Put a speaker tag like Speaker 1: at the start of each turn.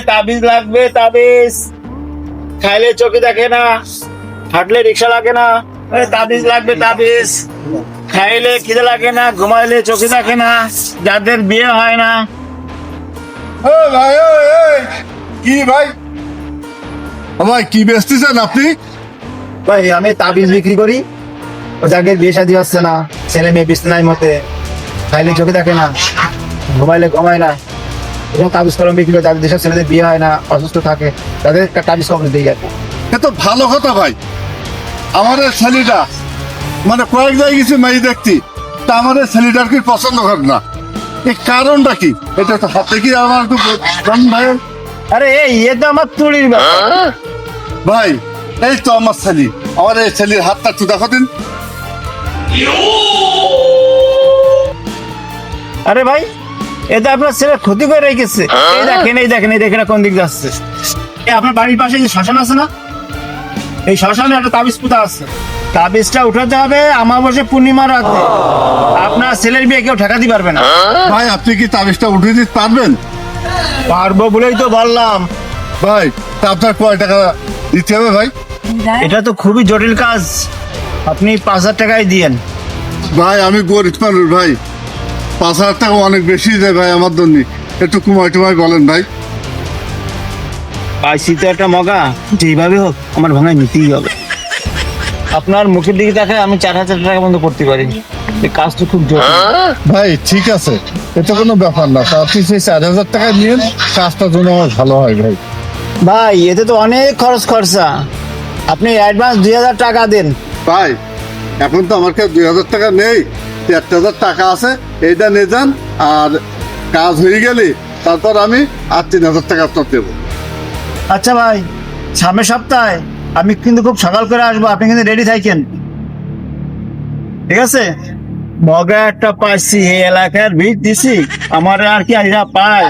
Speaker 1: তাবিজ লাগবে, তাবিজ। খাইলে চোখে দেখে না, হাঁটলে রিক্সা লাগে না। তাবিজ লাগবে, তাবিজ। খাইলে খিদে লাগে না, ঘুমাইলে চোখে দেখে না, যাদের বিয়ে হয় না।
Speaker 2: ভাই কি ভাই, ভাই কি বেচতেছেন আপনি?
Speaker 1: ভাই আমি তাবিজ বিক্রি করি। যাদের বিয়ে শাদী হচ্ছে না, ছেলে মেয়ে বিছনায় মতে, খাইলে চোখে দেখে না, ঘুমাইলে ঘুমায় না, এরকম তাবিজ কলম বিক্রি করে যাদের যেসব ছেলেদের বিয়ে হয় না, অসুস্থ থাকে, তাদের একটা তাবিজ কলম দিয়ে যায়।
Speaker 2: এ তো ভালো কথা ভাই। আমার এই ছেলেটা মানে কয়েক জায়গায় গেছি মেয়ে দেখতি, তা আমার এই ছেলেটার কি পছন্দ করে না, এই কারণটা কি? এটা তো হাতে কি আমার একটু জান ভাই।
Speaker 1: আরে ইয়ে তো আমার তুলির ব্যাপার।
Speaker 2: ভাই এই তো আমার ছেলে, আমার এই ছেলের হাতটা একটু দেখো দিন।
Speaker 1: আরে ভাই, এটা আপনার ছেলে ক্ষতি করে রেখেছে। এই দেখেন, এই দেখেন, এই দেখেন কোন দিক যাচ্ছে। আপনার বাড়ির পাশে যে শ্মশান আছে না, এই শ্মশানে একটা তাবিজ পুঁতা আছে। তাবিজটা উঠাতে হবে আমাবস্যা পূর্ণিমার রাতে। আপনার ছেলের বিয়ে কেউ ঠেকাতে পারবে না।
Speaker 2: ভাই আপনি কি তাবিজটা উঠিয়ে দিতে পারবেন?
Speaker 1: পারবো বলেই তো বললাম।
Speaker 2: ভাই তা আপনার কয় টাকা দিতে হবে ভাই?
Speaker 1: এটা তো খুবই জটিল কাজ, আপনি 5,000 টাকাই দিয়েন।
Speaker 2: ভাই আমি গরিব মানুষ ভাই, 5,000 টাকা অনেক বেশি যায় ভাই আমার জন্য, একটু কমাই টুমাই বলেন ভাই।
Speaker 1: পাইছি তো একটা মগা, যেইভাবে হোক আমার ভাঙায় নিতেই হবে। আপনার মুখের দিকে দেখে আমি 4,000 টাকা বন্ধ করতে পারি। এই কাজ তো খুব জটিল।
Speaker 2: ভাই ঠিক আছে, এটা কোনো ব্যাপার না, তা আপনি সেই 4,000 টাকা নিন, কাজটার জন্য আমার ভালো হয় ভাই।
Speaker 1: ভাই এতে তো অনেক খরচা, আপনি অ্যাডভান্স 2,000 টাকা দেন।
Speaker 2: ভাই এখন তো আমার কাছে 2,000 টাকা নেই, 1,000 টাকা আছে, এইটা নিয়ে যান, আর কাজ হয়ে গেলে তারপর আমি আর 3,000 টাকা আপনার দেবো।
Speaker 1: আচ্ছা ভাই, সামনের সপ্তাহে আমি কিন্তু খুব সকাল করে আসবো, আপনি কিন্তু রেডি থাকেন, ঠিক আছে? মগা একটা পাইছি, এই এলাকার ভিড় দিছি, আমার আর কি আইরা পায়।